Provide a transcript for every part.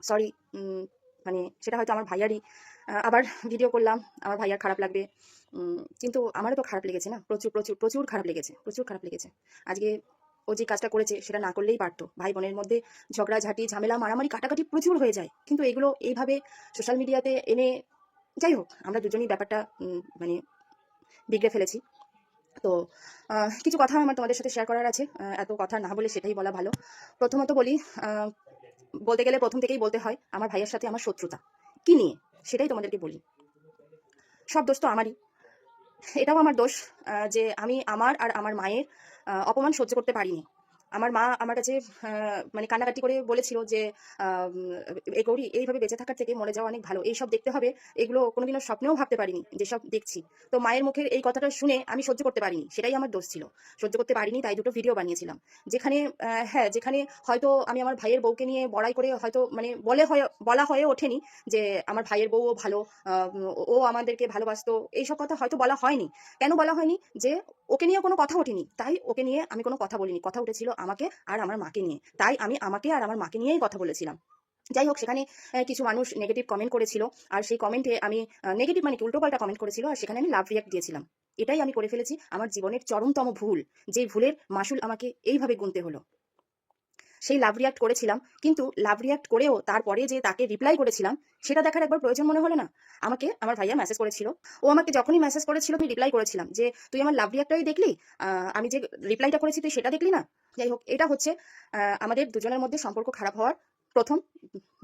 Sorry, মানে সেটা হয়তো আমার ভাইয়ারই। আবার ভিডিও করলাম, আমার ভাইয়ার খারাপ লাগবে। কিন্তু আমারও তো খারাপ লেগেছে না, প্রচুর প্রচুর প্রচুর খারাপ লেগেছে, প্রচুর খারাপ লেগেছে। আজকে ও যে কাজটা করেছে সেটা না করলেই পারতো। ভাই বোনের মধ্যে ঝগড়াঝাটি, ঝামেলা, মারামারি, কাটাকাটি প্রচুর হয়ে যায়, কিন্তু এগুলো এইভাবে সোশ্যাল মিডিয়াতে এনে, যাই হোক, আমরা দুজনেই ব্যাপারটা মানে বিগড়ে ফেলেছি। তো কিছু কথা আমার তোমাদের সাথে শেয়ার করার আছে। এত কথা না বলে সেটাই বলা ভালো। প্রথমত বলি, আহ, বলতে গেলে প্রথম থেকেই বলতে হয় আমার ভাইয়ের সাথে আমার শত্রুতা কি নিয়ে, সেটাই তোমাদেরকে বলি। সব দোষ তো আমারই, এটাও আমার দোষ যে আমি আমার আর আমার মায়ের অপমান সহ্য করতে পারিনি। আমার মা আমার কাছে মানে কান্নাকাটি করে বলেছিল যে এই গৌরী, এইভাবে বেঁচে থাকার থেকে মরে যাওয়া অনেক ভালো, এইসব দেখতে হবে, এগুলো কোনোদিনও স্বপ্নেও ভাবতে পারিনি যেসব দেখছি। তো মায়ের মুখের এই কথাটা শুনে আমি সহ্য করতে পারিনি, সেটাই আমার দোষ ছিল। সহ্য করতে পারিনি, তাই দুটো ভিডিও বানিয়েছিলাম, যেখানে হ্যাঁ, যেখানে হয়তো আমি আমার ভাইয়ের বউকে নিয়ে বড়াই করে হয়তো মানে বলা হয়ে ওঠেনি যে আমার ভাইয়ের বউও ভালো, ও আমাদেরকে ভালোবাসতো, এইসব কথা হয়তো বলা হয়নি। কেন বলা হয়নি? যে ওকে নিয়ে কোনো কথা ওঠেনি, তাই ওকে নিয়ে আমি কোনো কথা বলিনি। কথা উঠেছিল আমাকে আর আমার মাকে নিয়ে, তাই আমি আমাকে আর আমার মাকে নিয়েই কথা বলেছিলাম। যাই হোক, সেখানে কিছু মানুষ নেগেটিভ কমেন্ট করেছিল, আর সেই কমেন্টে আমি নেগেটিভ মানে কি উল্টোপাল্টা কমেন্ট করেছিল, আর সেখানে আমি লাভ রিয়াক্ট দিয়েছিলাম। এটাই আমি করে ফেলেছি, আমার জীবনের চরমতম ভুল, যে ভুলের মাসুল আমাকে এইভাবে গুনতে হলো। সেই লাভ রিয়াক্ট করেছিলাম, কিন্তু লাভ রিয়াক্ট করেও তারপরে যে তাকে রিপ্লাই করেছিলাম, সেটা দেখার একবার প্রয়োজন মনে হলো না? আমাকে আমার ভাইয়া মেসেজ করেছিল, ও আমাকে যখনই মেসেজ করেছিল আমি রিপ্লাই করেছিলাম যে তুই আমার লাভ রিয়াক্টটাই দেখলি, আমি যে রিপ্লাইটা করেছি তুই সেটা দেখলি না? যাই হোক, এটা হচ্ছে আমাদের দুজনের মধ্যে সম্পর্ক খারাপ হওয়ার প্রথম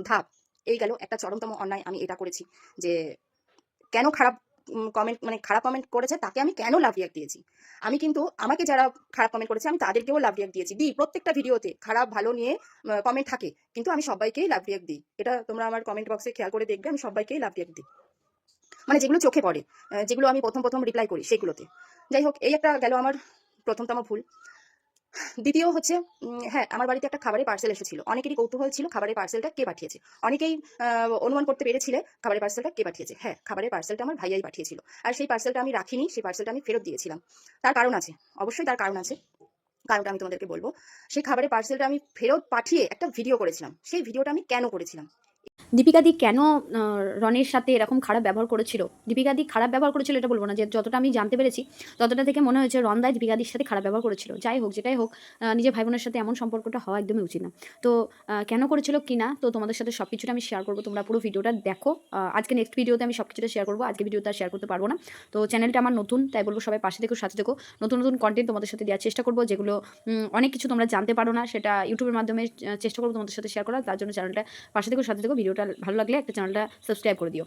ধাপ। এই গেল একটা চরমতম অন্যায় আমি এটা করেছি, যে কেন খারাপ কমেন্ট, মানে খারাপ কমেন্ট করেছে তাকে আমি কেন লাভ রিয়াক্ট দিয়েছি। আমি কিন্তু আমাকে যারা খারাপ কমেন্ট করেছে আমি তাদেরকেও লাভ রিয়াক্ট দিয়েছি, দিই প্রত্যেকটা ভিডিওতে, খারাপ ভালো নিয়ে কমেন্ট থাকে, কিন্তু আমি সবাইকেই লাভ রিয়াক্ট দিই। এটা তোমরা আমার কমেন্ট বক্সে খেয়াল করে দেখবে, আমি সবাইকেই লাভ রিয়াক্ট দিই, মানে যেগুলো চোখে পড়ে, যেগুলো আমি প্রথম প্রথম রিপ্লাই করি সেগুলোতে। যাই হোক, এই একটা গেল আমার প্রথমতম ভুল। দ্বিতীয় হচ্ছে, হ্যাঁ, আমার বাড়িতে একটা খাবারের পার্সেল এসেছিল, অনেকেরই কৌতূহল ছিল খাবারের পার্সেলটা কে পাঠিয়েছে। অনেকেই অনুমান করতে পেরেছিলে খাবারের পার্সেলটা কে পাঠিয়েছে। হ্যাঁ, খাবারের পার্সেলটা আমার ভাইয়াই পাঠিয়েছিল, আর সেই পার্সেলটা আমি রাখিনি, সেই পার্সেলটা আমি ফেরত দিয়েছিলাম। তার কারণ আছে, অবশ্যই তার কারণ আছে, কারণটা আমি তোমাদেরকে বলবো। সেই খাবারের পার্সেলটা আমি ফেরত পাঠিয়ে একটা ভিডিও করেছিলাম, সেই ভিডিওটা আমি কেন করেছিলাম? দীপিকা দি কেন রনির সাথে এরকম খারাপ ব্যবহার করেছিল? দীপিকা দি খারাপ ব্যবহার করেছিল এটা বলবো না, যে যতটা আমি জানতে পেরেছি ততটা থেকে মনে হয়েছে রন্দায় দীপিকা দির সাথে খারাপ ব্যবহার করেছিল। যাই হোক, যেটাই হোক, নিজের ভাই বোনের সাথে এমন সম্পর্কটা হওয়া একদমই উচিত না। তো কেন করেছিল কি না, তো তোমাদের সাথে সব কিছুটা আমি শেয়ার করবো, তোমরা পুরো ভিডিওটা দেখো। আজকে নেক্সট ভিডিওতে আমি সব কিছুটা শেয়ার করবো, আজকে ভিডিওতে আর শেয়ার করতে পারবো না। তো চ্যানেলটা আমার নতুন, তাই বলবো সবাই পাশে থেকো, সাথে থেকো। নতুন নতুন কন্টেন্ট তোমাদের সাথে দেওয়ার চেষ্টা করবো, যেগুলো অনেক কিছু তোমরা জানতে পারো না, সেটা ইউটিউবের মাধ্যমে চেষ্টা করবো তোমাদের সাথে শেয়ার করার। তার জন্য চ্যানেলটা পাশে থেকো, সাথে থেকো। ভিডিওটা ভালো লাগলে একটা চ্যানেলটা সাবস্ক্রাইব করে দিও।